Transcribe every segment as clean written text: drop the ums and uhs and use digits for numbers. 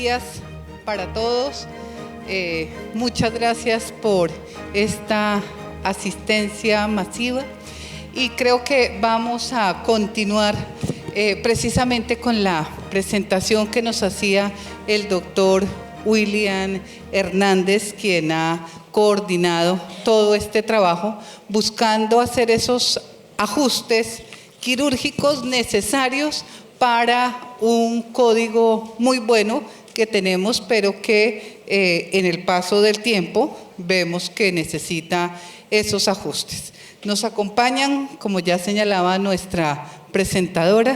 días para todos. Muchas gracias por esta asistencia masiva y creo que vamos a continuar precisamente con la presentación que nos hacía el doctor William Hernández, quien ha coordinado todo este trabajo, buscando hacer esos ajustes quirúrgicos necesarios para un código muy bueno que tenemos, pero que en el paso del tiempo vemos que necesita esos ajustes. Nos acompañan, como ya señalaba nuestra presentadora,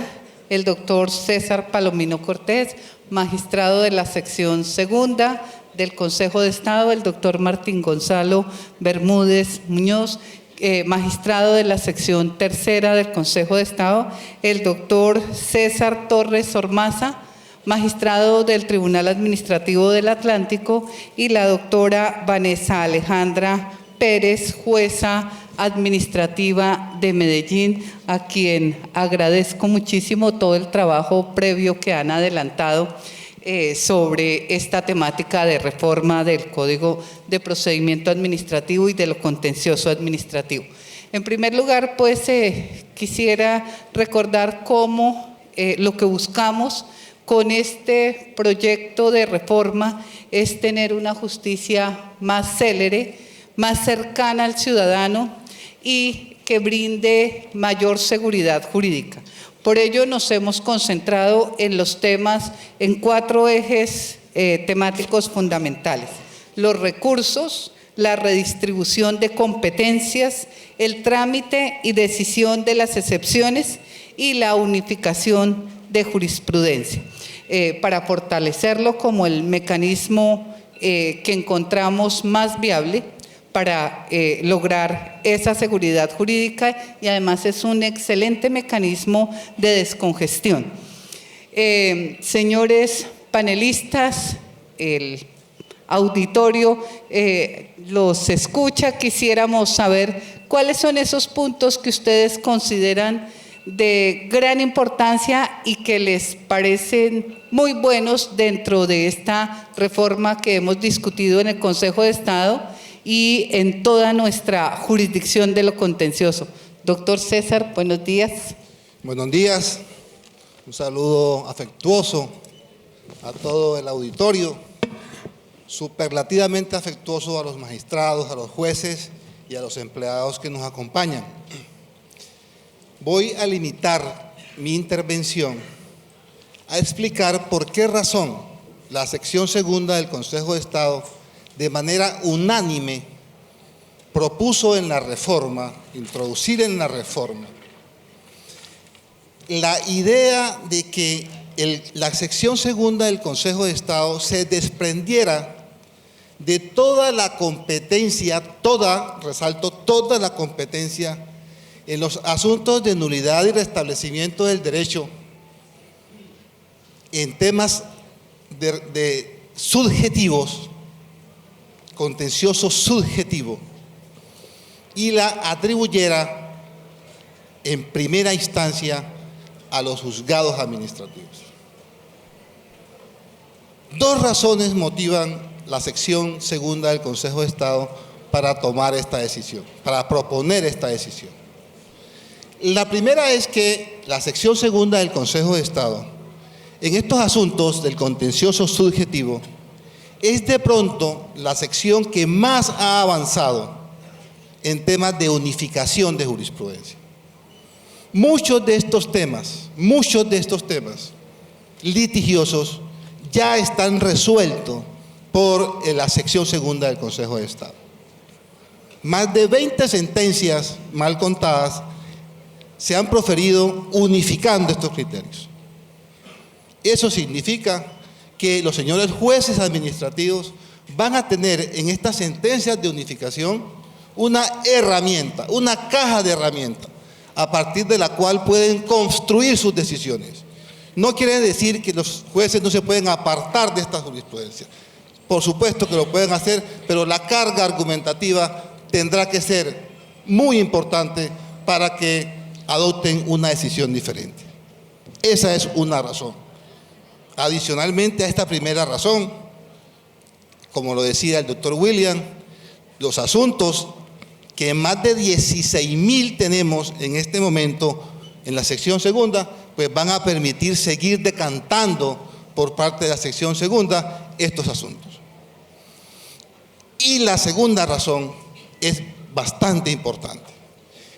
el doctor César Palomino Cortés, magistrado de la sección segunda del Consejo de Estado, el doctor Martín Gonzalo Bermúdez Muñoz, magistrado de la sección tercera del Consejo de Estado, el doctor César Torres Ormaza, magistrado del Tribunal Administrativo del Atlántico, y la doctora Vanessa Alejandra Pérez, jueza administrativa de Medellín, a quien agradezco muchísimo todo el trabajo previo que han adelantado sobre esta temática de reforma del Código de Procedimiento Administrativo y de lo contencioso administrativo. En primer lugar, pues quisiera recordar cómo lo que buscamos con este proyecto de reforma es tener una justicia más célere, más cercana al ciudadano y que brinde mayor seguridad jurídica. Por ello nos hemos concentrado en los temas, en 4 ejes temáticos fundamentales: los recursos, la redistribución de competencias, el trámite y decisión de las excepciones y la unificación de jurisprudencia, para fortalecerlo como el mecanismo que encontramos más viable para lograr esa seguridad jurídica, y además es un excelente mecanismo de descongestión. Señores panelistas, el auditorio los escucha, quisiéramos saber cuáles son esos puntos que ustedes consideran de gran importancia y que les parecen muy buenos dentro de esta reforma que hemos discutido en el Consejo de Estado y en toda nuestra jurisdicción de lo contencioso. Doctor César, buenos días. Buenos días, un saludo afectuoso a todo el auditorio, superlativamente afectuoso a los magistrados, a los jueces y a los empleados que nos acompañan. Voy a limitar mi intervención a explicar por qué razón la sección segunda del Consejo de Estado de manera unánime propuso en la reforma, introducir en la reforma, la idea de que la sección segunda del Consejo de Estado se desprendiera de toda la competencia, resalto, toda la competencia en los asuntos de nulidad y restablecimiento del derecho, en temas de subjetivos, contencioso subjetivo, y la atribuyera en primera instancia a los juzgados administrativos. 2 razones motivan la sección segunda del Consejo de Estado para tomar esta decisión, para proponer esta decisión. La primera es que la sección segunda del Consejo de Estado, en estos asuntos del contencioso subjetivo, es de pronto la sección que más ha avanzado en temas de unificación de jurisprudencia. Muchos de estos temas litigiosos ya están resueltos por la sección segunda del Consejo de Estado. Más de 20 sentencias mal contadas se han proferido unificando estos criterios. Eso significa que los señores jueces administrativos van a tener en estas sentencias de unificación una herramienta, una caja de herramientas, a partir de la cual pueden construir sus decisiones. No quiere decir que los jueces no se pueden apartar de esta jurisprudencia. Por supuesto que lo pueden hacer, pero la carga argumentativa tendrá que ser muy importante para que adopten una decisión diferente. Esa es una razón. Adicionalmente a esta primera razón, como lo decía el doctor William, los asuntos que más de 16,000 tenemos en este momento en la sección segunda, pues van a permitir seguir decantando por parte de la sección segunda estos asuntos. Y la segunda razón es bastante importante.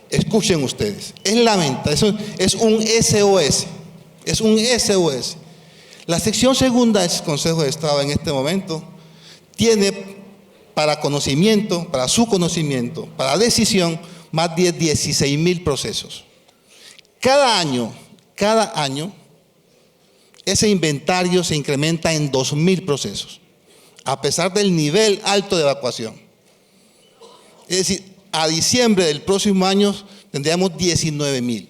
Escuchen ustedes, es un SOS, es un SOS. La sección segunda del Consejo de Estado en este momento tiene para conocimiento, para su conocimiento, para decisión, más de 16,000 procesos. Cada año, ese inventario se incrementa en 2,000 procesos, a pesar del nivel alto de evacuación. Es decir, a diciembre del próximo año tendríamos 19,000.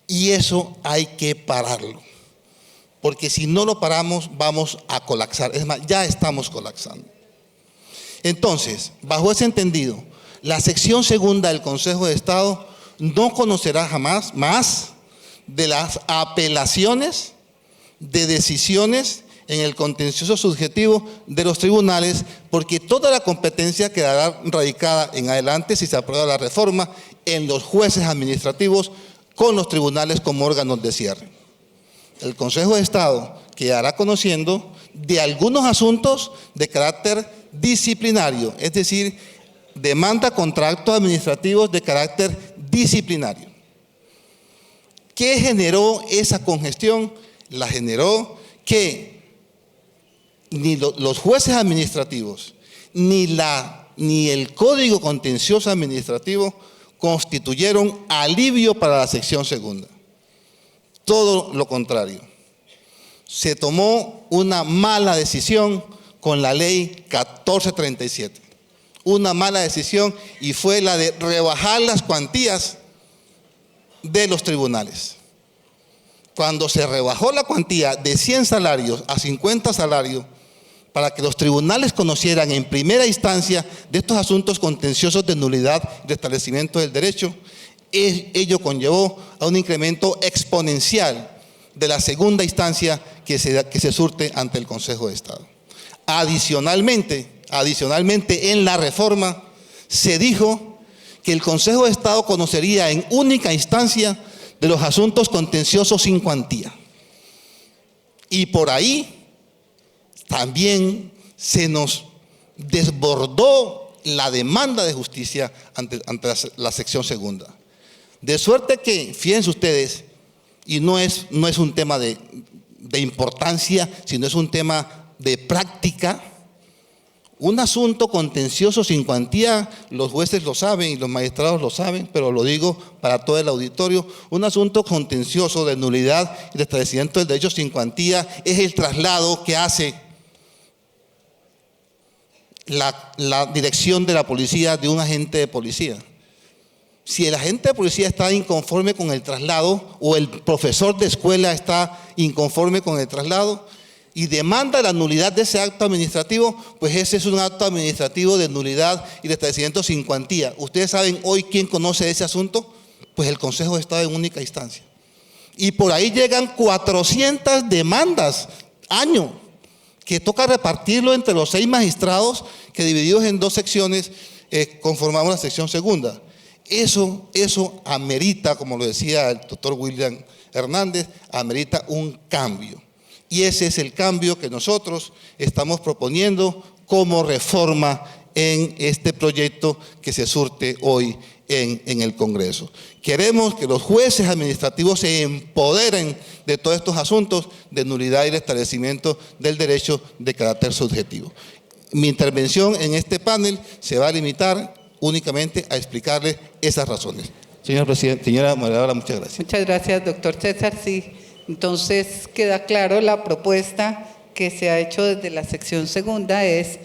Y eso hay que pararlo, porque si no lo paramos vamos a colapsar. Es más, ya estamos colapsando. Entonces, bajo ese entendido, la sección segunda del Consejo de Estado no conocerá jamás más de las apelaciones de decisiones en el contencioso subjetivo de los tribunales, porque toda la competencia quedará radicada en adelante, si se aprueba la reforma, en los jueces administrativos con los tribunales como órganos de cierre. El Consejo de Estado quedará conociendo de algunos asuntos de carácter disciplinario, es decir, demanda contra actos administrativos de carácter disciplinario. ¿Qué generó esa congestión? La generó que ni los jueces administrativos ni el Código Contencioso Administrativo constituyeron alivio para la sección segunda. Todo lo contrario. Se tomó una mala decisión con la ley 1437. Una mala decisión, y fue la de rebajar las cuantías de los tribunales. Cuando se rebajó la cuantía de 100 salarios a 50 salarios, para que los tribunales conocieran en primera instancia de estos asuntos contenciosos de nulidad y restablecimiento del derecho, ello conllevó a un incremento exponencial de la segunda instancia que se surte ante el Consejo de Estado. Adicionalmente, en la reforma se dijo que el Consejo de Estado conocería en única instancia de los asuntos contenciosos sin cuantía. Y por ahí también se nos desbordó la demanda de justicia ante la sección segunda. De suerte que, fíjense ustedes, y no es un tema de importancia, sino es un tema de práctica. Un asunto contencioso sin cuantía, los jueces lo saben y los magistrados lo saben, pero lo digo para todo el auditorio, un asunto contencioso de nulidad y restablecimiento del derecho sin cuantía es el traslado que hace la dirección de la policía de un agente de policía. Si el agente de policía está inconforme con el traslado, o el profesor de escuela está inconforme con el traslado y demanda la nulidad de ese acto administrativo, pues ese es un acto administrativo de nulidad y restablecimiento sin cuantía. ¿Ustedes saben hoy quién conoce ese asunto? Pues el Consejo de Estado en única instancia. Y por ahí llegan 400 demandas año, que toca repartirlo entre los 6 magistrados que, divididos en 2 secciones, conformamos la sección segunda. Eso amerita, como lo decía el doctor William Hernández, amerita un cambio. Y ese es el cambio que nosotros estamos proponiendo como reforma en este proyecto que se surte hoy en el Congreso. Queremos que los jueces administrativos se empoderen de todos estos asuntos de nulidad y restablecimiento del derecho de carácter subjetivo. Mi intervención en este panel se va a limitar únicamente a explicarles esas razones. Señor presidente, señora moderadora, muchas gracias. Muchas gracias, doctor César. Sí, entonces queda claro, la propuesta que se ha hecho desde la sección segunda es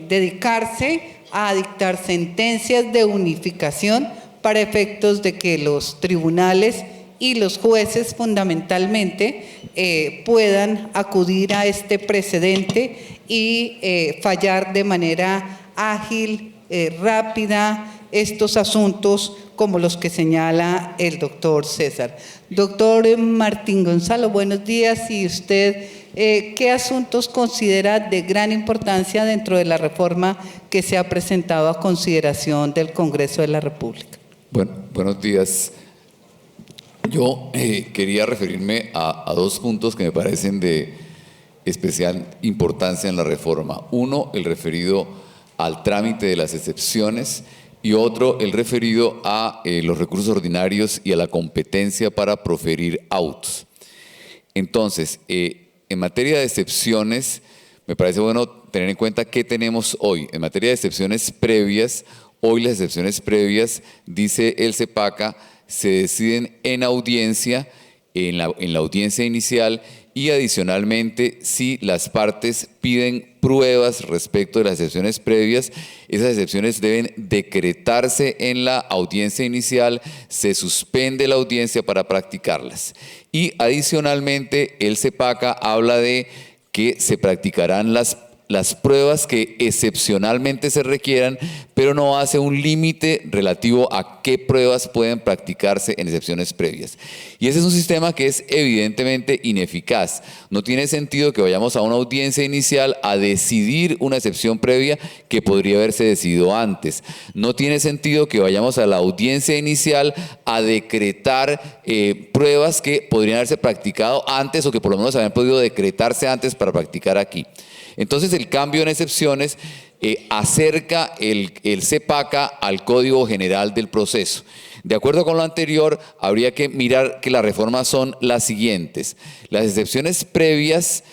dedicarse a dictar sentencias de unificación para efectos de que los tribunales y los jueces fundamentalmente puedan acudir a este precedente y fallar de manera ágil, rápida estos asuntos como los que señala el doctor César. Doctor Martín Gonzalo, buenos días. ¿Y usted qué asuntos considera de gran importancia dentro de la reforma que se ha presentado a consideración del Congreso de la República? Bueno, buenos días. Yo quería referirme a dos puntos que me parecen de especial importancia en la reforma. Uno, el referido al trámite de las excepciones, y otro, el referido a los recursos ordinarios y a la competencia para proferir autos. Entonces, en materia de excepciones, me parece bueno tener en cuenta qué tenemos hoy. En materia de excepciones previas, hoy las excepciones previas, dice el CEPACA, se deciden en audiencia, en la audiencia inicial, y adicionalmente, si las partes piden pruebas respecto de las excepciones previas, esas excepciones deben decretarse en la audiencia inicial, se suspende la audiencia para practicarlas. Y adicionalmente, el CEPACA habla de que se practicarán las pruebas que excepcionalmente se requieran, pero no hace un límite relativo a qué pruebas pueden practicarse en excepciones previas. Y ese es un sistema que es evidentemente ineficaz. No tiene sentido que vayamos a una audiencia inicial a decidir una excepción previa que podría haberse decidido antes. No tiene sentido que vayamos a la audiencia inicial a decretar pruebas que podrían haberse practicado antes o que por lo menos habían podido decretarse antes para practicar aquí. Entonces, el cambio en excepciones acerca el CEPACA al Código General del Proceso. De acuerdo con lo anterior, habría que mirar que las reformas son las siguientes. Las excepciones previas,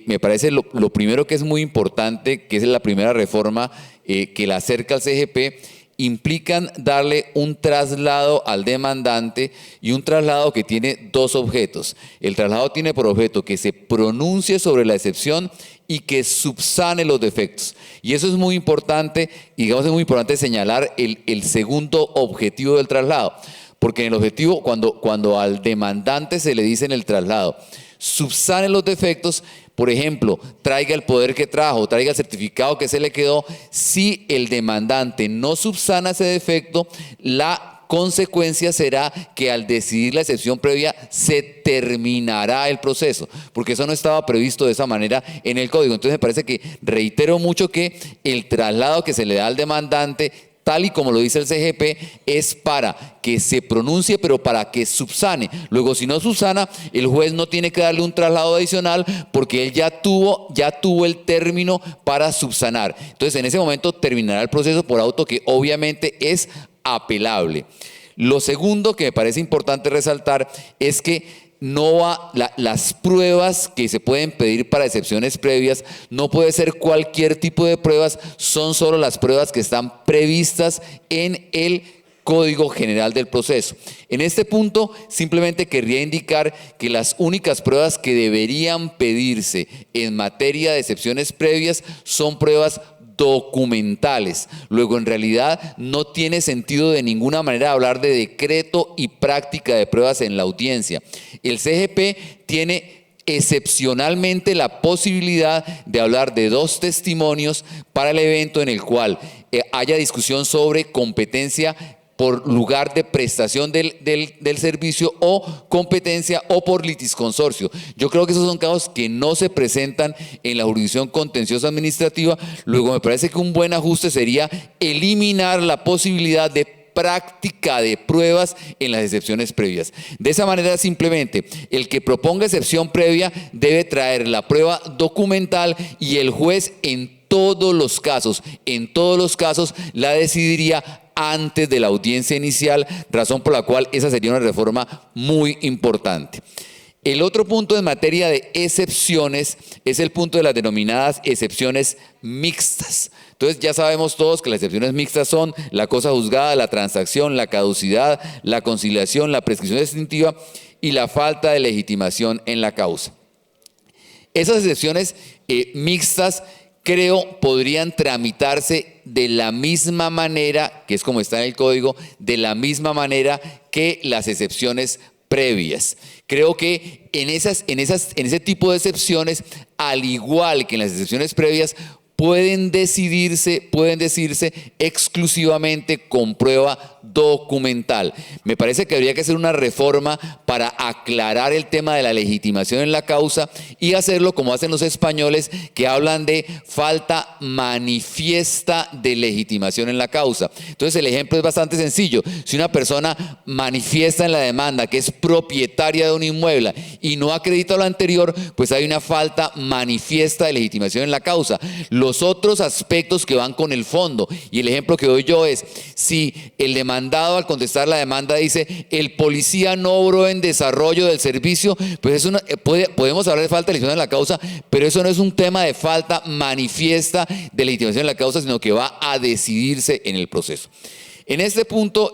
me parece lo primero que es muy importante, que es la primera reforma que la acerca al CGP, implican darle un traslado al demandante y un traslado que tiene dos objetos. El traslado tiene por objeto que se pronuncie sobre la excepción y que subsane los defectos. Y eso es muy importante, y digamos es muy importante señalar el segundo objetivo del traslado, porque en el objetivo, cuando al demandante se le dice en el traslado, subsane los defectos, por ejemplo, traiga el poder que trajo, traiga el certificado que se le quedó, si el demandante no subsana ese defecto, la consecuencia será que al decidir la excepción previa se terminará el proceso, porque eso no estaba previsto de esa manera en el código. Entonces me parece que reitero mucho que el traslado que se le da al demandante, tal y como lo dice el CGP, es para que se pronuncie, pero para que subsane. Luego, si no subsana, el juez no tiene que darle un traslado adicional porque él ya tuvo el término para subsanar. Entonces, en ese momento terminará el proceso por auto, que obviamente es apelable. Lo segundo que me parece importante resaltar es que las pruebas que se pueden pedir para excepciones previas no puede ser cualquier tipo de pruebas, son solo las pruebas que están previstas en el Código General del Proceso. En este punto simplemente querría indicar que las únicas pruebas que deberían pedirse en materia de excepciones previas son pruebas documentales. Luego, en realidad, no tiene sentido de ninguna manera hablar de decreto y práctica de pruebas en la audiencia. El CGP tiene excepcionalmente la posibilidad de hablar de 2 testimonios para el evento en el cual haya discusión sobre competencia por lugar de prestación del servicio o competencia o por litisconsorcio. Yo creo que esos son casos que no se presentan en la jurisdicción contenciosa administrativa. Luego me parece que un buen ajuste sería eliminar la posibilidad de práctica de pruebas en las excepciones previas. De esa manera, simplemente, el que proponga excepción previa debe traer la prueba documental y el juez en todos los casos, la decidiría antes de la audiencia inicial, razón por la cual esa sería una reforma muy importante. El otro punto en materia de excepciones es el punto de las denominadas excepciones mixtas. Entonces ya sabemos todos que las excepciones mixtas son la cosa juzgada, la transacción, la caducidad, la conciliación, la prescripción extintiva y la falta de legitimación en la causa. Esas excepciones mixtas creo podrían tramitarse de la misma manera, que es como está en el código, de la misma manera que las excepciones previas. Creo que en ese tipo de excepciones, al igual que en las excepciones previas, pueden decirse exclusivamente con prueba documental. Me parece que habría que hacer una reforma para aclarar el tema de la legitimación en la causa y hacerlo como hacen los españoles, que hablan de falta manifiesta de legitimación en la causa. Entonces el ejemplo es bastante sencillo. Si una persona manifiesta en la demanda que es propietaria de un inmueble y no acredita lo anterior, pues hay una falta manifiesta de legitimación en la causa. Los otros aspectos que van con el fondo, y el ejemplo que doy yo es, si el demandado al contestar la demanda dice, el policía no obró en desarrollo del servicio, pues podemos hablar de falta de legitimación en la causa, pero eso no es un tema de falta manifiesta de legitimación en la causa, sino que va a decidirse en el proceso. En este punto,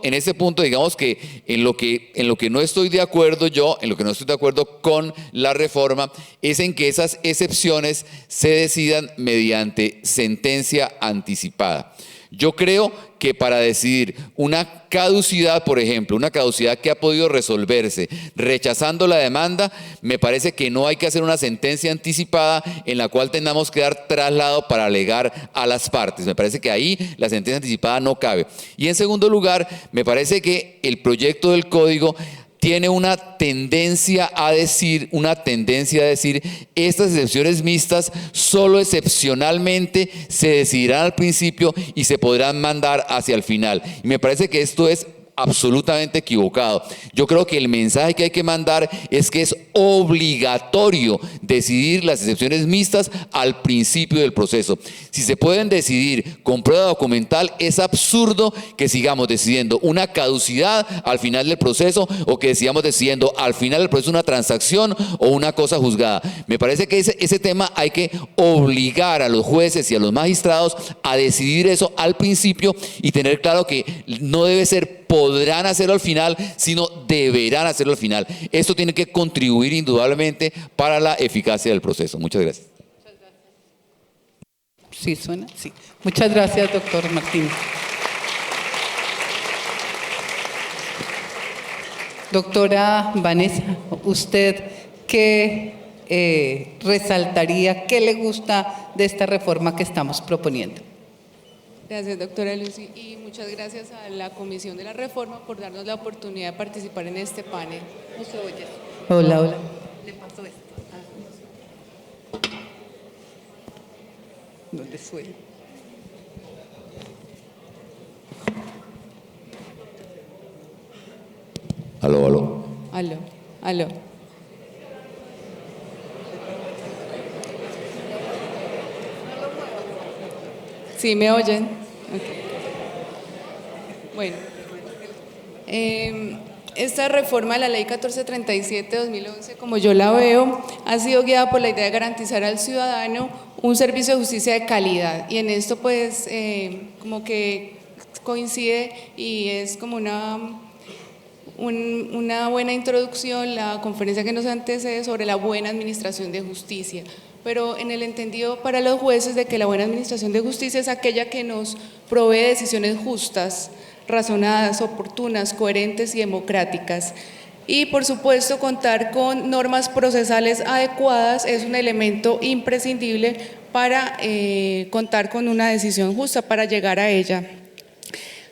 digamos que en lo que no estoy de acuerdo con la reforma, es en que esas excepciones se decidan mediante sentencia anticipada. Yo creo que para decidir una caducidad, por ejemplo, una caducidad que ha podido resolverse rechazando la demanda, me parece que no hay que hacer una sentencia anticipada en la cual tengamos que dar traslado para alegar a las partes. Me parece que ahí la sentencia anticipada no cabe. Y en segundo lugar, me parece que el proyecto del código tiene una tendencia a decir, estas excepciones mixtas solo excepcionalmente se decidirán al principio y se podrán mandar hacia el final. Y me parece que esto es absolutamente equivocado. Yo creo que el mensaje que hay que mandar es que es obligatorio decidir las excepciones mixtas al principio del proceso. Si se pueden decidir con prueba documental, es absurdo que sigamos decidiendo una caducidad al final del proceso, o que sigamos decidiendo al final del proceso una transacción o una cosa juzgada. Me parece que ese tema hay que obligar a los jueces y a los magistrados a decidir eso al principio y tener claro que no debe ser podrán hacerlo al final, sino deberán hacerlo al final. Esto tiene que contribuir indudablemente para la eficacia del proceso. Muchas gracias. ¿Sí suena? Sí. Muchas gracias, doctor Martín. Doctora Vanessa, ¿usted qué resaltaría, qué le gusta de esta reforma que estamos proponiendo? Gracias, doctora Lucy, y muchas gracias a la Comisión de la Reforma por darnos la oportunidad de participar en este panel. ¿No se oye? Hola, hola. Le paso esto. No le suena. Aló. ¿Sí me oyen? Okay. Bueno, esta reforma de la Ley 1437-2011, como yo la veo, ha sido guiada por la idea de garantizar al ciudadano un servicio de justicia de calidad. Y en esto, pues, como que coincide y es como una buena introducción la conferencia que nos antecede sobre la buena administración de justicia. Pero en el entendido para los jueces de que la buena administración de justicia es aquella que nos provee decisiones justas, razonadas, oportunas, coherentes y democráticas. Y por supuesto, contar con normas procesales adecuadas es un elemento imprescindible para contar con una decisión justa, para llegar a ella.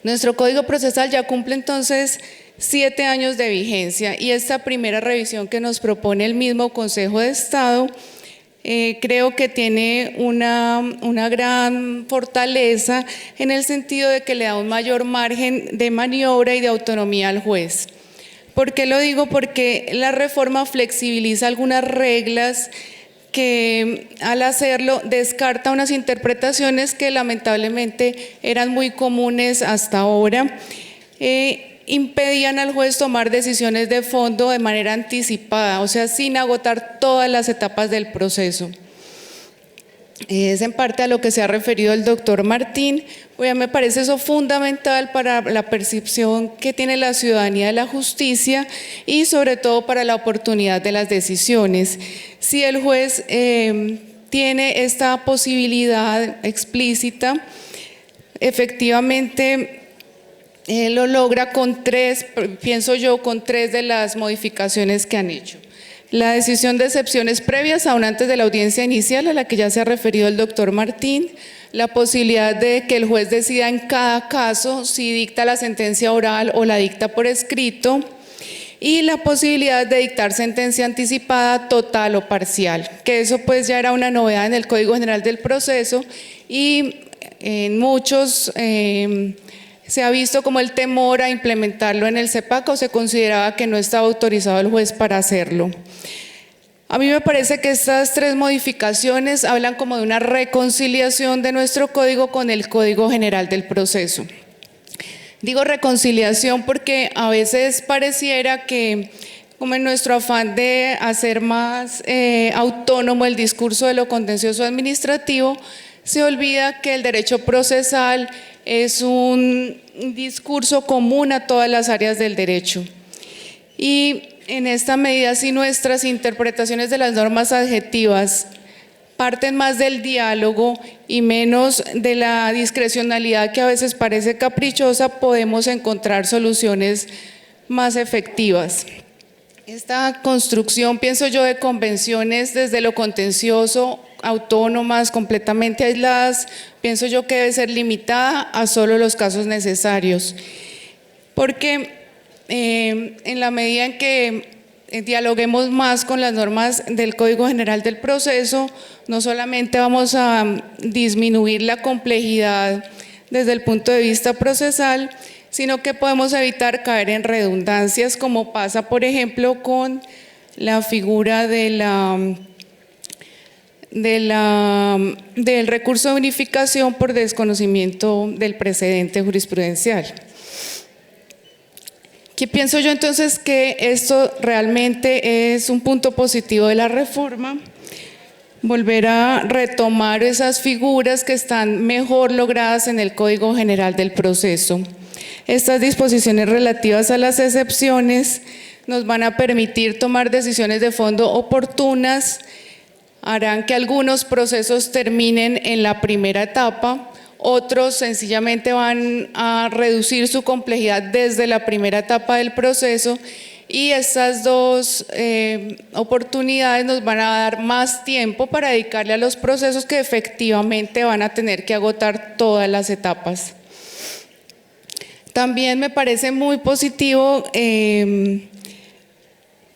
Nuestro Código Procesal ya cumple entonces 7 años de vigencia, y esta primera revisión que nos propone el mismo Consejo de Estado creo que tiene una gran fortaleza en el sentido de que le da un mayor margen de maniobra y de autonomía al juez. ¿Por qué lo digo? Porque la reforma flexibiliza algunas reglas que al hacerlo descarta unas interpretaciones que lamentablemente eran muy comunes hasta ahora. Impedían al juez tomar decisiones de fondo de manera anticipada, o sea, sin agotar todas las etapas del proceso. Es en parte a lo que se ha referido el doctor Martín. Pues me parece eso fundamental para la percepción que tiene la ciudadanía de la justicia y sobre todo para la oportunidad de las decisiones. Si el juez tiene esta posibilidad explícita, efectivamente lo logra con tres de las modificaciones que han hecho. la decisión de excepciones previas aún antes de la audiencia inicial a la que ya se ha referido el doctor Martín, la posibilidad de que el juez decida en cada caso si dicta la sentencia oral o la dicta por escrito, y la posibilidad de dictar sentencia anticipada total o parcial, que eso pues ya era una novedad en el Código General del Proceso y en muchos se ha visto como el temor a implementarlo en el CEPAC o se consideraba que no estaba autorizado el juez para hacerlo. A mí me parece que estas tres modificaciones hablan como de una reconciliación de nuestro código con el Código General del Proceso. Digo reconciliación porque a veces pareciera que, como en nuestro afán de hacer más autónomo el discurso de lo contencioso administrativo, se olvida que el derecho procesal es un discurso común a todas las áreas del derecho. Y en esta medida, si nuestras interpretaciones de las normas adjetivas parten más del diálogo y menos de la discrecionalidad que a veces parece caprichosa, podemos encontrar soluciones más efectivas. Esta construcción, pienso yo, de convenciones desde lo contencioso, autónomas, completamente aisladas, pienso yo que debe ser limitada a solo los casos necesarios. Porque en la medida en que dialoguemos más con las normas del Código General del Proceso, no solamente vamos a disminuir la complejidad desde el punto de vista procesal, sino que podemos evitar caer en redundancias, como pasa, por ejemplo, con la figura del recurso de unificación por desconocimiento del precedente jurisprudencial. ¿Qué pienso yo entonces? Que esto realmente es un punto positivo de la reforma, volver a retomar esas figuras que están mejor logradas en el Código General del Proceso. Estas disposiciones relativas a las excepciones nos van a permitir tomar decisiones de fondo oportunas, harán que algunos procesos terminen en la primera etapa, otros sencillamente van a reducir su complejidad desde la primera etapa del proceso, y estas dos oportunidades nos van a dar más tiempo para dedicarle a los procesos que efectivamente van a tener que agotar todas las etapas. También me parece muy positivo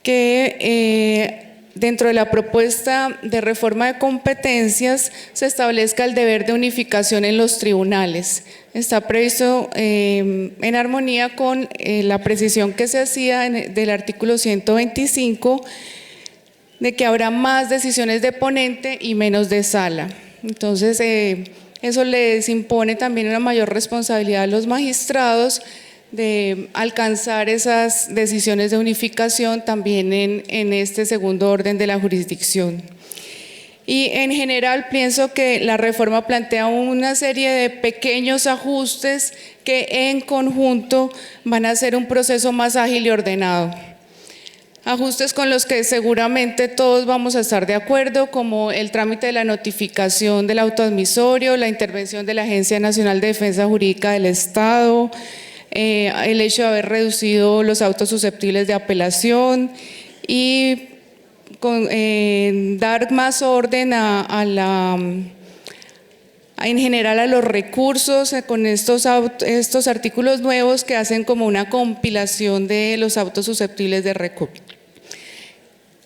que dentro de la propuesta de reforma de competencias se establezca el deber de unificación en los tribunales. Está previsto en armonía con la precisión que se hacía del artículo 125 de que habrá más decisiones de ponente y menos de sala. Entonces, eso les impone también una mayor responsabilidad a los magistrados de alcanzar esas decisiones de unificación también en este segundo orden de la jurisdicción. Y en general pienso que la reforma plantea una serie de pequeños ajustes que en conjunto van a hacer un proceso más ágil y ordenado. Ajustes con los que seguramente todos vamos a estar de acuerdo, como el trámite de la notificación del autoadmisorio, la intervención de la Agencia Nacional de Defensa Jurídica del Estado, el hecho de haber reducido los autos susceptibles de apelación y dar más orden en general a los recursos con estos artículos nuevos que hacen como una compilación de los autos susceptibles de recurso.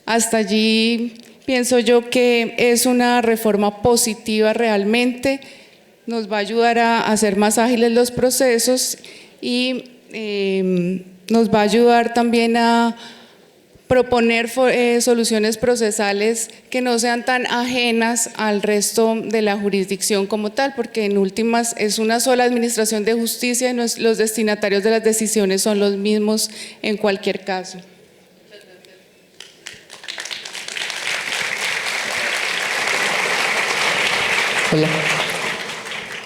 Hasta allí pienso yo que es una reforma positiva realmente, nos va a ayudar a hacer más ágiles los procesos y nos va a ayudar también a proponer soluciones procesales que no sean tan ajenas al resto de la jurisdicción como tal, porque en últimas es una sola administración de justicia y los destinatarios de las decisiones son los mismos en cualquier caso. Hola.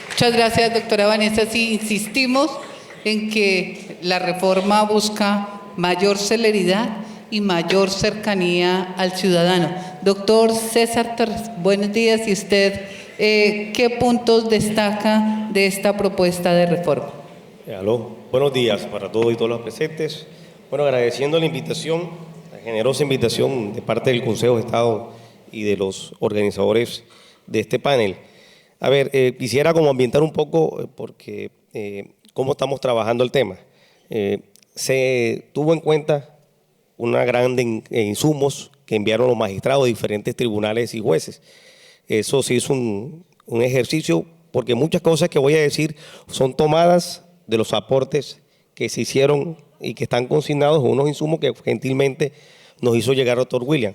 Muchas gracias, doctora Vanessa. Sí, insistimos en que la reforma busca mayor celeridad y mayor cercanía al ciudadano. Doctor César Torres, buenos días. ¿Y usted qué puntos destaca de esta propuesta de reforma? Aló, buenos días para todos y todas los presentes. Bueno, agradeciendo la invitación generosa invitación de parte del Consejo de Estado y de los organizadores de este panel. A ver, quisiera como ambientar un poco porque cómo estamos trabajando el tema. Se tuvo en cuenta una gran insumos que enviaron los magistrados de diferentes tribunales y jueces. Eso sí es un ejercicio, porque muchas cosas que voy a decir son tomadas de los aportes que se hicieron y que están consignados en unos insumos que gentilmente nos hizo llegar el doctor William.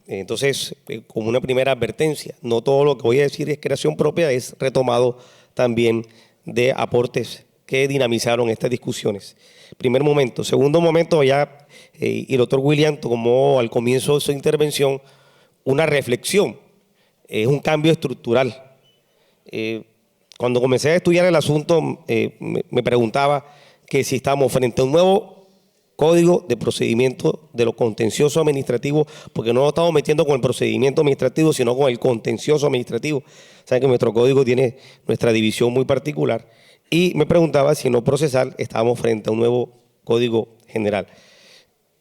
Entonces, como una primera advertencia, no todo lo que voy a decir es creación propia, es retomado también de aportes que dinamizaron estas discusiones. Primer momento. Segundo momento, ya y el doctor William tomó al comienzo de su intervención una reflexión, es un cambio estructural. Cuando comencé a estudiar el asunto, me preguntaba que si estamos frente a un nuevo código de procedimiento de lo contencioso administrativo, porque no nos estamos metiendo con el procedimiento administrativo, sino con el contencioso administrativo. Saben que nuestro código tiene nuestra división muy particular. Y me preguntaba si en lo procesal estábamos frente a un nuevo código general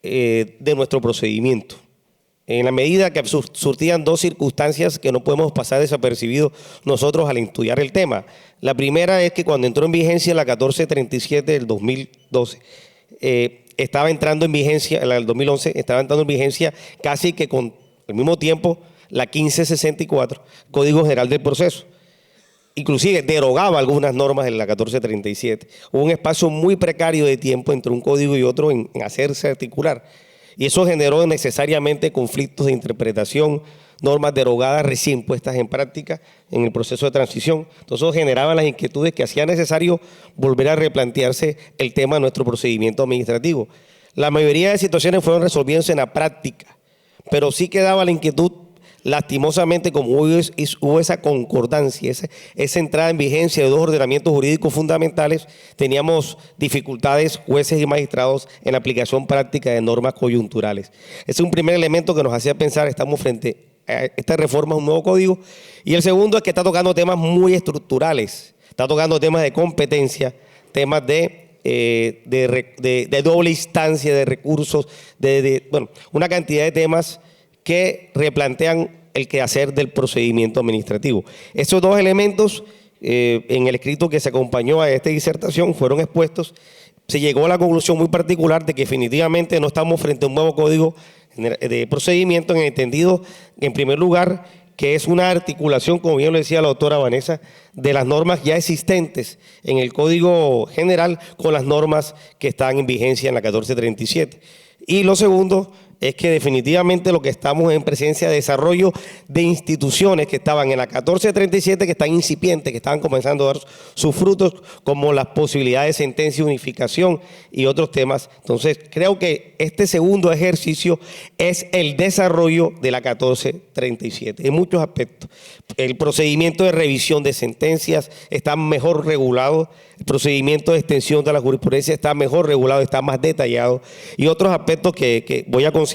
de nuestro procedimiento. En la medida que surtían dos circunstancias que no podemos pasar desapercibidos nosotros al estudiar el tema. La primera es que cuando entró en vigencia la 1437 del 2012, estaba entrando en vigencia, la del 2011, estaba entrando en vigencia casi que con el mismo tiempo la 1564, Código General del Proceso. Inclusive derogaba algunas normas de la 1437. Hubo un espacio muy precario de tiempo entre un código y otro en hacerse articular. Y eso generó necesariamente conflictos de interpretación, normas derogadas recién puestas en práctica en el proceso de transición. Entonces eso generaba las inquietudes que hacía necesario volver a replantearse el tema de nuestro procedimiento administrativo. La mayoría de situaciones fueron resolviéndose en la práctica, pero sí quedaba la inquietud, lastimosamente, como hubo esa concordancia, esa entrada en vigencia de dos ordenamientos jurídicos fundamentales, teníamos dificultades jueces y magistrados en la aplicación práctica de normas coyunturales. Ese es un primer elemento que nos hacía pensar, estamos frente a esta reforma, un nuevo código. Y el segundo es que está tocando temas muy estructurales, está tocando temas de competencia, temas de doble instancia de recursos, bueno, una cantidad de temas que replantean el quehacer del procedimiento administrativo. Estos dos elementos, en el escrito que se acompañó a esta disertación, fueron expuestos. Se llegó a la conclusión muy particular de que definitivamente no estamos frente a un nuevo código de procedimiento, en el entendido, en primer lugar, que es una articulación, como bien lo decía la doctora Vanessa, de las normas ya existentes en el Código General con las normas que están en vigencia en la 1437. Y lo segundo es que definitivamente lo que estamos en presencia de desarrollo de instituciones que estaban en la 1437, que están incipientes, que estaban comenzando a dar sus frutos, como las posibilidades de sentencia y unificación y otros temas. Entonces, creo que este segundo ejercicio es el desarrollo de la 1437 en muchos aspectos. El procedimiento de revisión de sentencias está mejor regulado, el procedimiento de extensión de la jurisprudencia está mejor regulado, está más detallado, y otros aspectos que voy a considerar,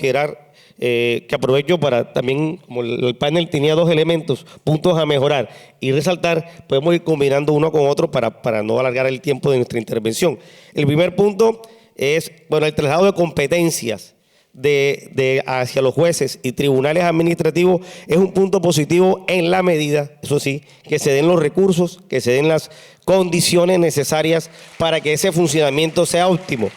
que aprovecho para también, como el panel tenía dos elementos, puntos a mejorar y resaltar, podemos ir combinando uno con otro para no alargar el tiempo de nuestra intervención. El primer punto es, bueno, el traslado de competencias hacia los jueces y tribunales administrativos es un punto positivo en la medida, eso sí, que se den los recursos, que se den las condiciones necesarias para que ese funcionamiento sea óptimo.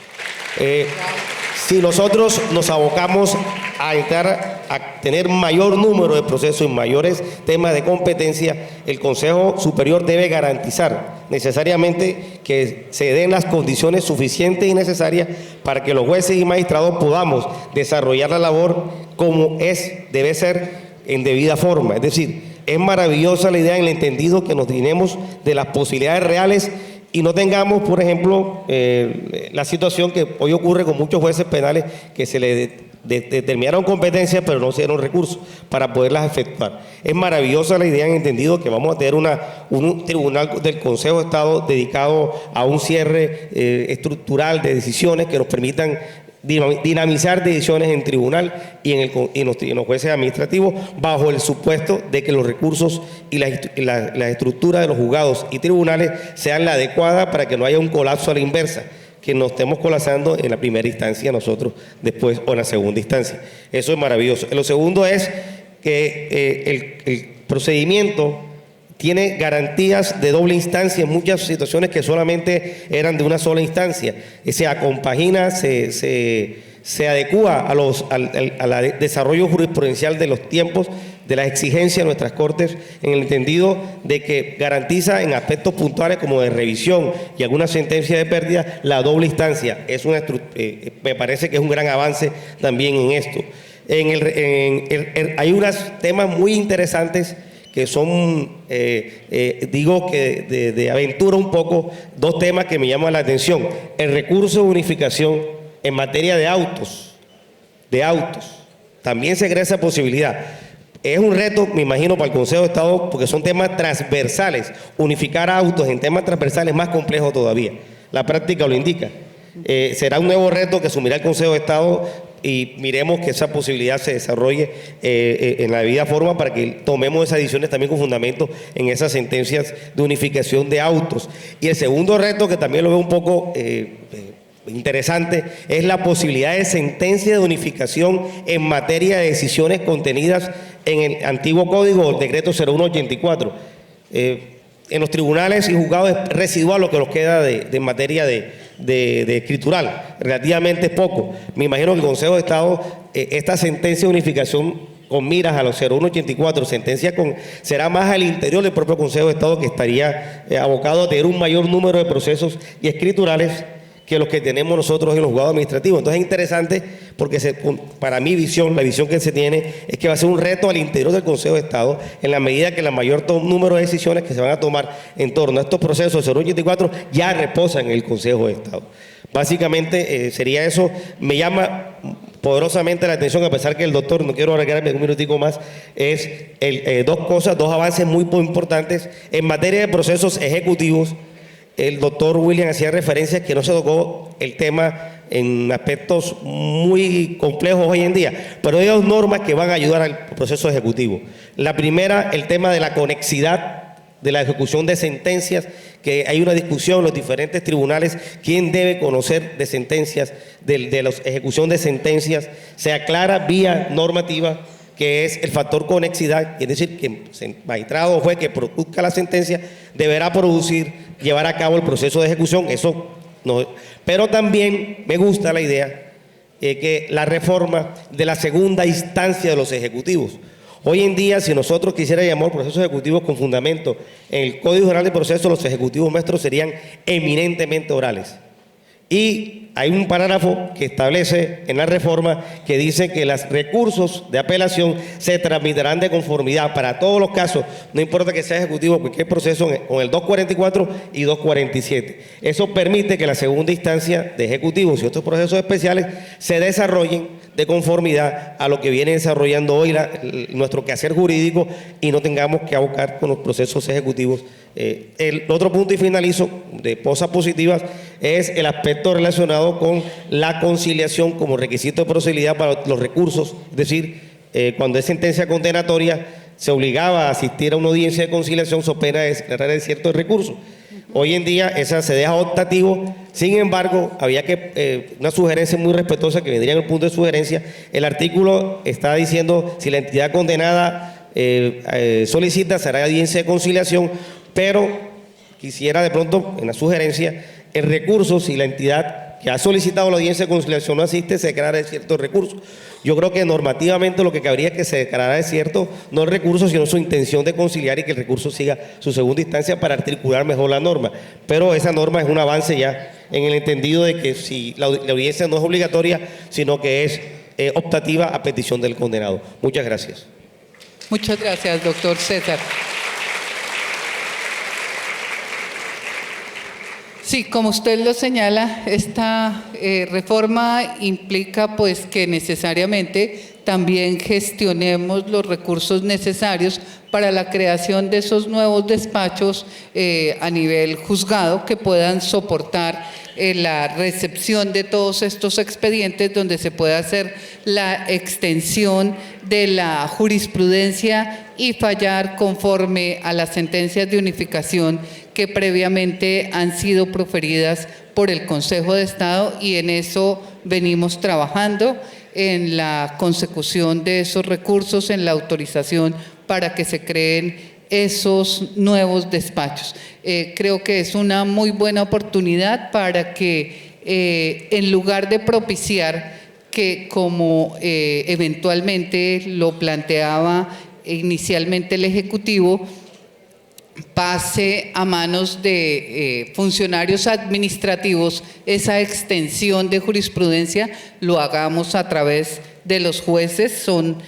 Si nosotros nos abocamos a entrar a tener mayor número de procesos y mayores temas de competencia, el Consejo Superior debe garantizar necesariamente que se den las condiciones suficientes y necesarias para que los jueces y magistrados podamos desarrollar la labor como debe ser en debida forma. Es decir, es maravillosa la idea en el entendido que nos tenemos de las posibilidades reales y no tengamos, por ejemplo, la situación que hoy ocurre con muchos jueces penales que se les determinaron competencias pero no se dieron recursos para poderlas efectuar. Es maravillosa la idea en entendido que vamos a tener un tribunal del Consejo de Estado dedicado a un cierre estructural de decisiones que nos permitan dinamizar decisiones en tribunal y en los jueces administrativos bajo el supuesto de que los recursos y la estructura de los juzgados y tribunales sean la adecuada para que no haya un colapso a la inversa, que nos estemos colapsando en la primera instancia nosotros, después o en la segunda instancia. Eso es maravilloso. Lo segundo es que el procedimiento tiene garantías de doble instancia en muchas situaciones que solamente eran de una sola instancia. Se acompagina, se adecúa al desarrollo jurisprudencial de los tiempos, de las exigencias de nuestras cortes, en el entendido de que garantiza en aspectos puntuales como de revisión y alguna sentencia de pérdida la doble instancia. Me parece que es un gran avance también en esto. Hay unos temas muy interesantes que son, digo que de aventura un poco, dos temas que me llaman la atención. El recurso de unificación en materia de autos. También se crea esa posibilidad. Es un reto, me imagino, para el Consejo de Estado, porque son temas transversales. Unificar autos en temas transversales es más complejo todavía. La práctica lo indica. Será un nuevo reto que asumirá el Consejo de Estado y miremos que esa posibilidad se desarrolle en la debida forma para que tomemos esas decisiones también con fundamento en esas sentencias de unificación de autos. Y el segundo reto, que también lo veo un poco interesante, es la posibilidad de sentencia de unificación en materia de decisiones contenidas en el antiguo código, el decreto 0184. En los tribunales y juzgados es residual lo que nos queda de materia de escritural, relativamente poco. Me imagino que el Consejo de Estado, esta sentencia de unificación con miras a los 0184, será más al interior del propio Consejo de Estado, que estaría abocado a tener un mayor número de procesos y escriturales que los que tenemos nosotros en los juzgados administrativos. Entonces es interesante porque para mi visión, la visión que se tiene es que va a ser un reto al interior del Consejo de Estado en la medida que el mayor número de decisiones que se van a tomar en torno a estos procesos de 084 ya reposan en el Consejo de Estado. Básicamente sería eso. Me llama poderosamente la atención, a pesar que el doctor, no quiero alargarme un minutico más, es dos avances muy importantes en materia de procesos ejecutivos. El doctor William hacía referencia que no se tocó el tema en aspectos muy complejos hoy en día, pero hay dos normas que van a ayudar al proceso ejecutivo. La primera, el tema de la conexidad de la ejecución de sentencias, que hay una discusión en los diferentes tribunales, quién debe conocer de sentencias, de la ejecución de sentencias. Se aclara vía normativa que es el factor conexidad, es decir, que el magistrado o juez que produzca la sentencia deberá llevar a cabo el proceso de ejecución. Eso no, pero también me gusta la idea que la reforma de la segunda instancia de los ejecutivos. Hoy en día, si nosotros quisiéramos llamar procesos ejecutivos con fundamento en el Código General de Procesos, los ejecutivos nuestros serían eminentemente orales. Y hay un parágrafo que establece en la reforma que dice que los recursos de apelación se tramitarán de conformidad para todos los casos, no importa que sea ejecutivo, cualquier proceso, con el 244 y 247. Eso permite que la segunda instancia de ejecutivos y otros procesos especiales se desarrollen de conformidad a lo que viene desarrollando hoy nuestro quehacer jurídico y no tengamos que abocar con los procesos ejecutivos. El otro punto, y finalizo, de cosas positivas, es el aspecto relacionado con la conciliación como requisito de procedibilidad para los recursos. Es decir, cuando es sentencia condenatoria, se obligaba a asistir a una audiencia de conciliación so pena de declarar el cierto recurso. Hoy en día esa se deja optativo. Sin embargo, había una sugerencia muy respetuosa que vendría en el punto de sugerencia. El artículo está diciendo si la entidad condenada solicita, será audiencia de conciliación, pero quisiera de pronto, en la sugerencia, el recurso, si la entidad que ha solicitado la audiencia de conciliación no asiste, se declara cierto recurso. Yo creo que normativamente lo que cabría es que se declarara cierto, no el recurso, sino su intención de conciliar y que el recurso siga su segunda instancia para articular mejor la norma. Pero esa norma es un avance ya en el entendido de que si la audiencia no es obligatoria, sino que es optativa a petición del condenado. Muchas gracias. Muchas gracias, doctor César. Sí, como usted lo señala, esta reforma implica pues que necesariamente también gestionemos los recursos necesarios para la creación de esos nuevos despachos a nivel juzgado que puedan soportar la recepción de todos estos expedientes, donde se pueda hacer la extensión de la jurisprudencia y fallar conforme a las sentencias de unificación que previamente han sido proferidas por el Consejo de Estado, y en eso venimos trabajando, en la consecución de esos recursos, en la autorización para que se creen esos nuevos despachos. Creo que es una muy buena oportunidad para que en lugar de propiciar que, como eventualmente lo planteaba inicialmente el Ejecutivo, pase a manos de funcionarios administrativos esa extensión de jurisprudencia, lo hagamos a través de los jueces. Son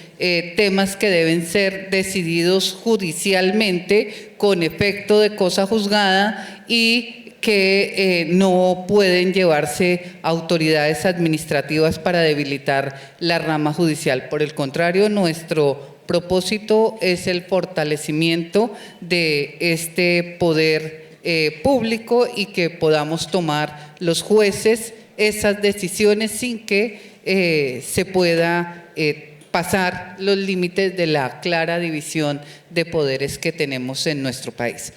temas que deben ser decididos judicialmente con efecto de cosa juzgada y que no pueden llevarse autoridades administrativas para debilitar la rama judicial. Por el contrario, nuestro propósito es el fortalecimiento de este poder público y que podamos tomar los jueces esas decisiones sin que se pueda pasar los límites de la clara división de poderes que tenemos en nuestro país.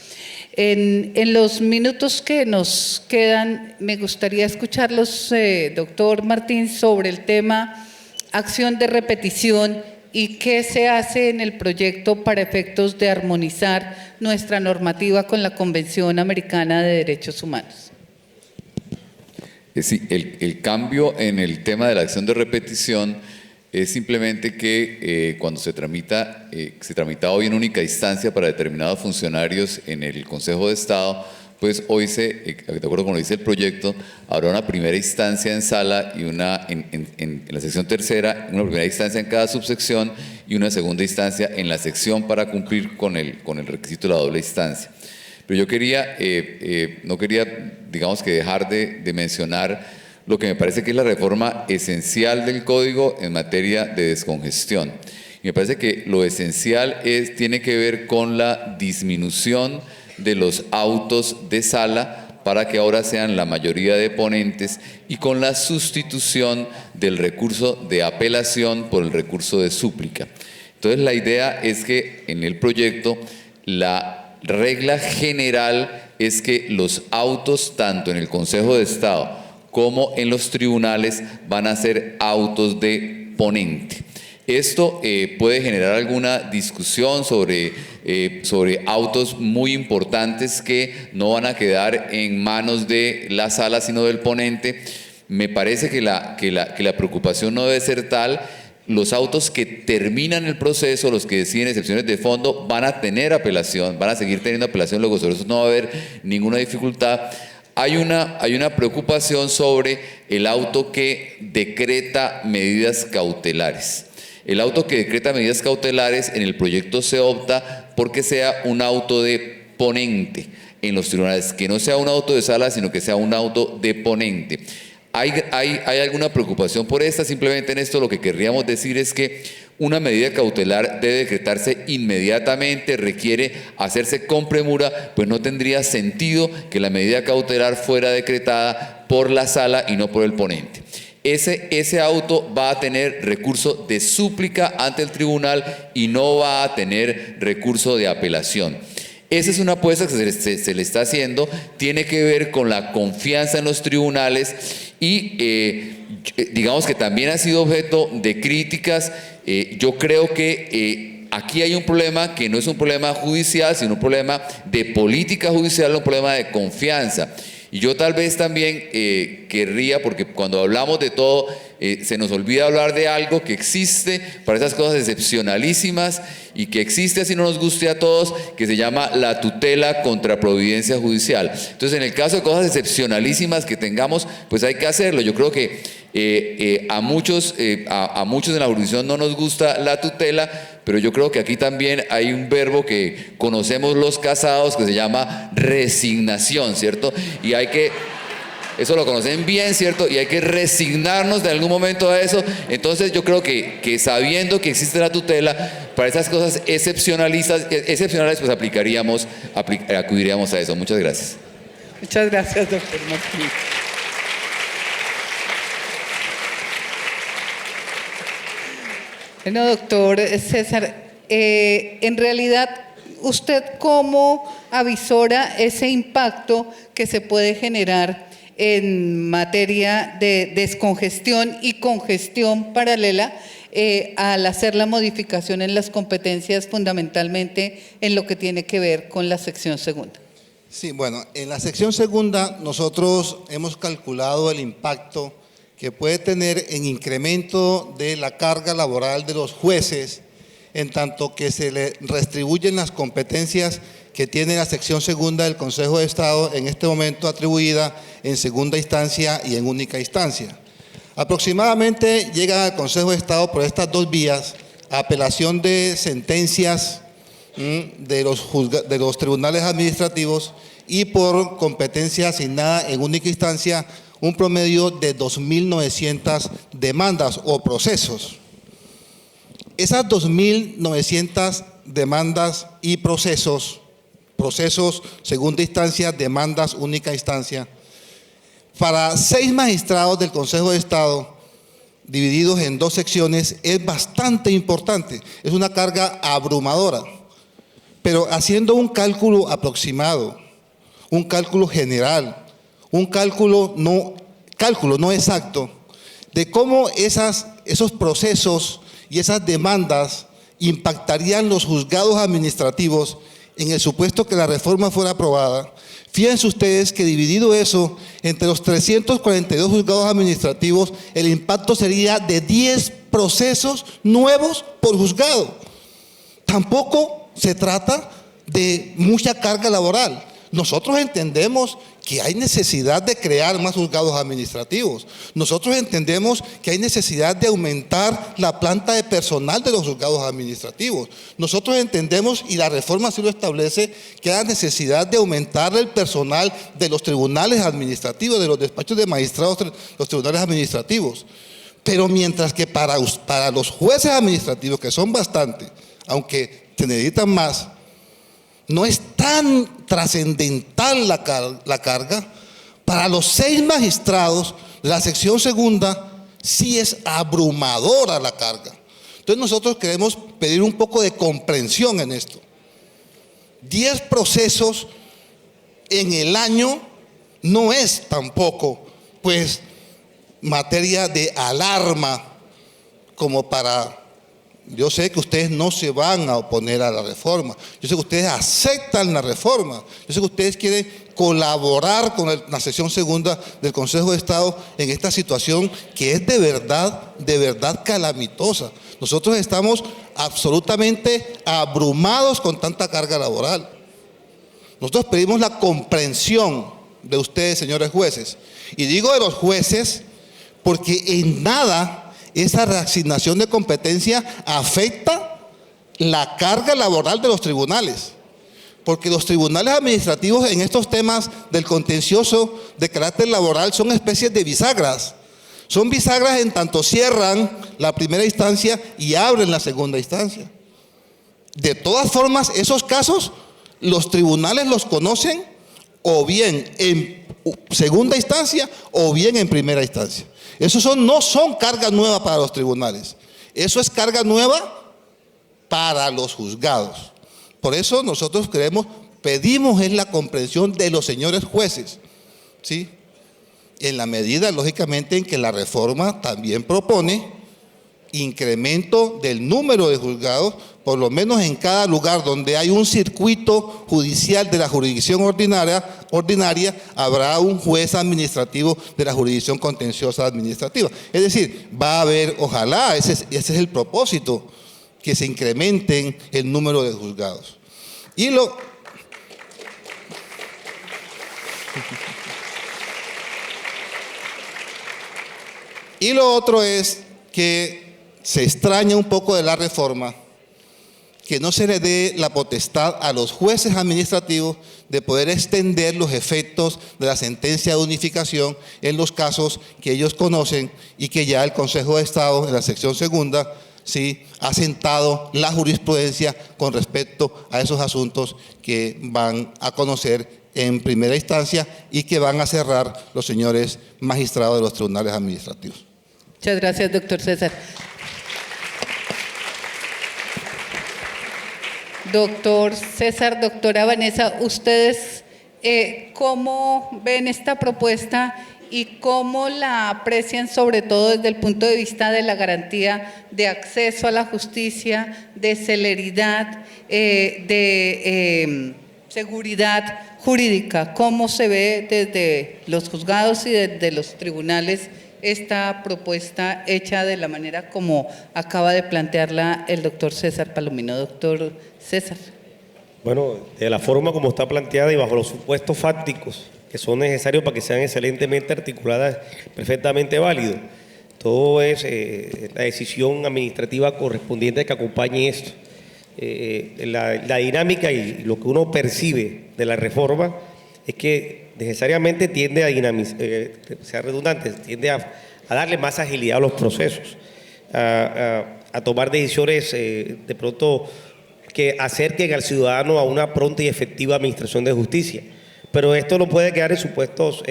En los minutos que nos quedan, me gustaría escucharlos, doctor Martín, sobre el tema acción de repetición y qué se hace en el proyecto para efectos de armonizar nuestra normativa con la Convención Americana de Derechos Humanos. Sí, el cambio en el tema de la acción de repetición es simplemente que cuando se tramita hoy en única instancia para determinados funcionarios en el Consejo de Estado, pues hoy de acuerdo con lo que dice el proyecto, habrá una primera instancia en sala y una en la sección tercera, una primera instancia en cada subsección y una segunda instancia en la sección para cumplir con el requisito de la doble instancia. Pero yo no quería, digamos, que dejar de mencionar lo que me parece que es la reforma esencial del Código en materia de descongestión. Y me parece que lo esencial tiene que ver con la disminución de los autos de sala para que ahora sean la mayoría de ponentes y con la sustitución del recurso de apelación por el recurso de súplica. Entonces la idea es que en el proyecto la regla general es que los autos tanto en el Consejo de Estado como en los tribunales van a ser autos de ponente. Esto puede generar alguna discusión sobre autos muy importantes que no van a quedar en manos de la sala sino del ponente. Me parece que la preocupación no debe ser tal. Los autos que terminan el proceso, los que deciden excepciones de fondo, van a tener apelación, van a seguir teniendo apelación, luego sobre eso no va a haber ninguna dificultad. Hay una preocupación sobre el auto que decreta medidas cautelares. El auto que decreta medidas cautelares en el proyecto se opta porque sea un auto de ponente en los tribunales, que no sea un auto de sala, sino que sea un auto de ponente. ¿Hay alguna preocupación por esta? Simplemente en esto lo que querríamos decir es que una medida cautelar debe decretarse inmediatamente, requiere hacerse con premura, pues no tendría sentido que la medida cautelar fuera decretada por la sala y no por el ponente. Ese auto va a tener recurso de súplica ante el tribunal y no va a tener recurso de apelación. Esa es una apuesta que se le está haciendo, tiene que ver con la confianza en los tribunales y digamos que también ha sido objeto de críticas. Yo creo que aquí hay un problema que no es un problema judicial, sino un problema de política judicial, un problema de confianza. Y yo tal vez también querría, porque cuando hablamos de todo, se nos olvida hablar de algo que existe para esas cosas excepcionalísimas y que existe, así no nos guste a todos, que se llama la tutela contra providencia judicial. Entonces, en el caso de cosas excepcionalísimas que tengamos, pues hay que hacerlo. Yo creo que a muchos en la jurisdicción no nos gusta la tutela, pero yo creo que aquí también hay un verbo que conocemos los casados que se llama resignación, ¿cierto? Y hay que... Eso lo conocen bien, ¿cierto? Y hay que resignarnos de algún momento a eso. Entonces yo creo que sabiendo que existe la tutela, para esas cosas excepcionales, pues acudiríamos a eso. Muchas gracias. Muchas gracias, doctor Martín. Bueno, doctor César, en realidad, ¿usted cómo avisora ese impacto que se puede generar en materia de descongestión y congestión paralela al hacer la modificación en las competencias, fundamentalmente en lo que tiene que ver con la sección segunda. Sí, bueno, en la sección segunda nosotros hemos calculado el impacto que puede tener en incremento de la carga laboral de los jueces, en tanto que se le retribuyen las competencias que tiene la sección segunda del Consejo de Estado en este momento atribuida en segunda instancia y en única instancia. Aproximadamente llega al Consejo de Estado por estas dos vías: apelación de sentencias de los tribunales administrativos y por competencia asignada en única instancia un promedio de 2.900 demandas o procesos. Esas 2.900 demandas y procesos segunda instancia, demandas única instancia, para 6 magistrados del Consejo de Estado, divididos en 2 secciones, es bastante importante, es una carga abrumadora. Pero haciendo un cálculo aproximado, un cálculo general, un cálculo no exacto, de cómo esos procesos y esas demandas impactarían los juzgados administrativos en el supuesto que la reforma fuera aprobada, fíjense ustedes que dividido eso entre los 342 juzgados administrativos, el impacto sería de 10 procesos nuevos por juzgado. Tampoco se trata de mucha carga laboral. Nosotros entendemos que hay necesidad de crear más juzgados administrativos. Nosotros entendemos que hay necesidad de aumentar la planta de personal de los juzgados administrativos. Nosotros entendemos, y la reforma así lo establece, que hay necesidad de aumentar el personal de los tribunales administrativos, de los despachos de magistrados, los tribunales administrativos. Pero mientras que para los jueces administrativos, que son bastantes, aunque se necesitan más, no es tan trascendental la carga, para los 6 magistrados de la sección segunda sí es abrumadora la carga. Entonces nosotros queremos pedir un poco de comprensión en esto. 10 procesos en el año no es tampoco, pues, materia de alarma como para... Yo sé que ustedes no se van a oponer a la reforma. Yo sé que ustedes aceptan la reforma. Yo sé que ustedes quieren colaborar con la sección segunda del Consejo de Estado en esta situación que es de verdad calamitosa. Nosotros estamos absolutamente abrumados con tanta carga laboral. Nosotros pedimos la comprensión de ustedes, señores jueces. Y digo de los jueces porque en nada esa reasignación de competencia afecta la carga laboral de los tribunales, porque los tribunales administrativos en estos temas del contencioso de carácter laboral son especies de bisagras. Son bisagras en tanto cierran la primera instancia y abren la segunda instancia. De todas formas, esos casos los tribunales los conocen o bien en segunda instancia o bien en primera instancia. Eso no son cargas nuevas para los tribunales. Eso es carga nueva para los juzgados. Por eso nosotros pedimos la comprensión de los señores jueces, ¿sí? En la medida, lógicamente, en que la reforma también propone incremento del número de juzgados, por lo menos en cada lugar donde hay un circuito judicial de la jurisdicción ordinaria, habrá un juez administrativo de la jurisdicción contenciosa administrativa. Es decir, va a haber, ojalá, ese es el propósito, que se incrementen el número de juzgados. Y lo otro es que se extraña un poco de la reforma que no se le dé la potestad a los jueces administrativos de poder extender los efectos de la sentencia de unificación en los casos que ellos conocen y que ya el Consejo de Estado en la sección segunda sí ha sentado la jurisprudencia con respecto a esos asuntos que van a conocer en primera instancia y que van a cerrar los señores magistrados de los tribunales administrativos. Muchas gracias, doctor César. Doctor César, doctora Vanessa, ¿ustedes cómo ven esta propuesta y cómo la aprecian, sobre todo desde el punto de vista de la garantía de acceso a la justicia, de celeridad, de seguridad jurídica. ¿Cómo se ve desde los juzgados y desde los tribunales esta propuesta hecha de la manera como acaba de plantearla el doctor César Palomino? Doctor César. Bueno, de la forma como está planteada y bajo los supuestos fácticos que son necesarios para que sean excelentemente articuladas, perfectamente válido. Todo es la decisión administrativa correspondiente que acompañe esto. La dinámica y lo que uno percibe de la reforma es que necesariamente tiende a dinamizar, sea redundante, tiende a darle más agilidad a los procesos, a tomar decisiones de pronto que acerquen al ciudadano a una pronta y efectiva administración de justicia. Pero esto no puede quedar en supuestos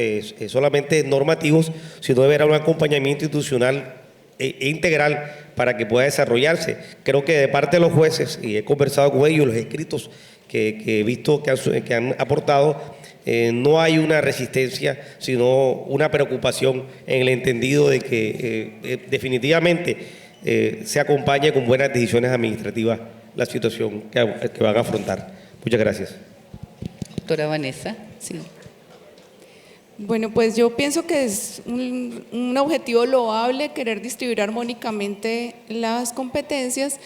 solamente normativos, sino debe haber un acompañamiento institucional e integral para que pueda desarrollarse. Creo que de parte de los jueces, y he conversado con ellos, los escritos que he visto que han aportado, no hay una resistencia, sino una preocupación en el entendido de que definitivamente se acompañe con buenas decisiones administrativas la situación que van a afrontar. Muchas gracias. Doctora Vanessa. Sí. Bueno, pues yo pienso que es un objetivo loable querer distribuir armónicamente las competencias,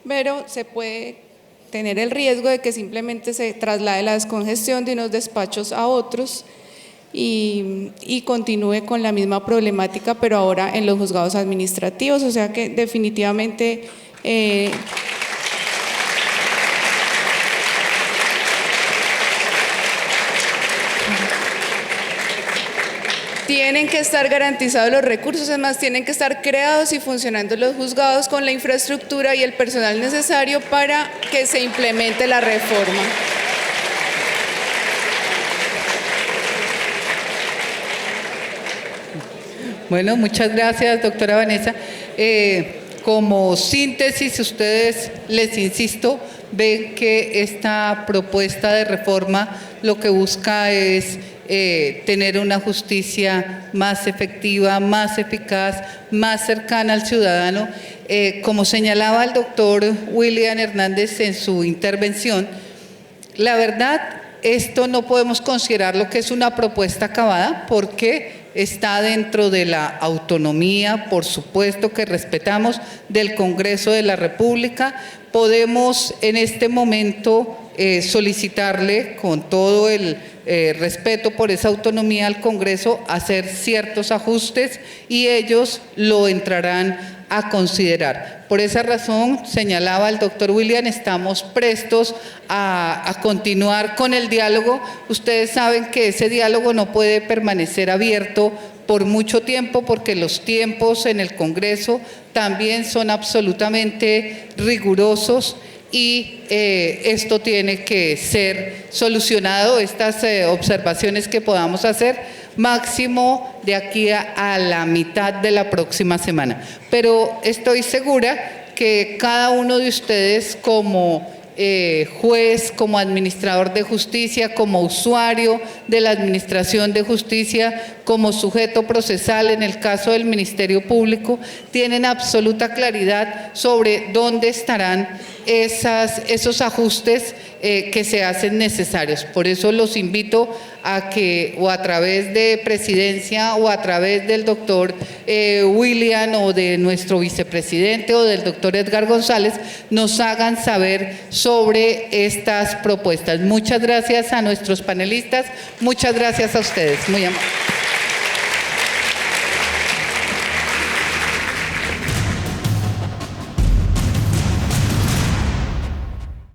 pero se puede tener el riesgo de que simplemente se traslade la descongestión de unos despachos a otros y continúe con la misma problemática, pero ahora en los juzgados administrativos. O sea que definitivamente tienen que estar garantizados los recursos, además tienen que estar creados y funcionando los juzgados con la infraestructura y el personal necesario para que se implemente la reforma. Bueno, muchas gracias, doctora Vanessa. Como síntesis, ustedes, les insisto, ven que esta propuesta de reforma lo que busca es tener una justicia más efectiva, más eficaz, más cercana al ciudadano. Como señalaba el doctor William Hernández en su intervención, la verdad, esto no podemos considerarlo que es una propuesta acabada, porque está dentro de la autonomía, por supuesto que respetamos, del Congreso de la República. Podemos en este momento solicitarle con todo el respeto por esa autonomía al Congreso hacer ciertos ajustes y ellos lo entrarán a considerar. Por esa razón, señalaba el doctor William, estamos prestos a continuar con el diálogo. Ustedes saben que ese diálogo no puede permanecer abierto por mucho tiempo, porque los tiempos en el Congreso también son absolutamente rigurosos y esto tiene que ser solucionado, estas observaciones que podamos hacer, máximo de aquí a la mitad de la próxima semana. Pero estoy segura que cada uno de ustedes como juez, como administrador de justicia, como usuario de la administración de justicia, como sujeto procesal en el caso del Ministerio Público, tienen absoluta claridad sobre dónde estarán esos ajustes que se hacen necesarios. Por eso los invito a que o a través de Presidencia o a través del doctor William o de nuestro vicepresidente o del doctor Edgar González nos hagan saber sobre estas propuestas. Muchas gracias a nuestros panelistas, muchas gracias a ustedes, muy amables.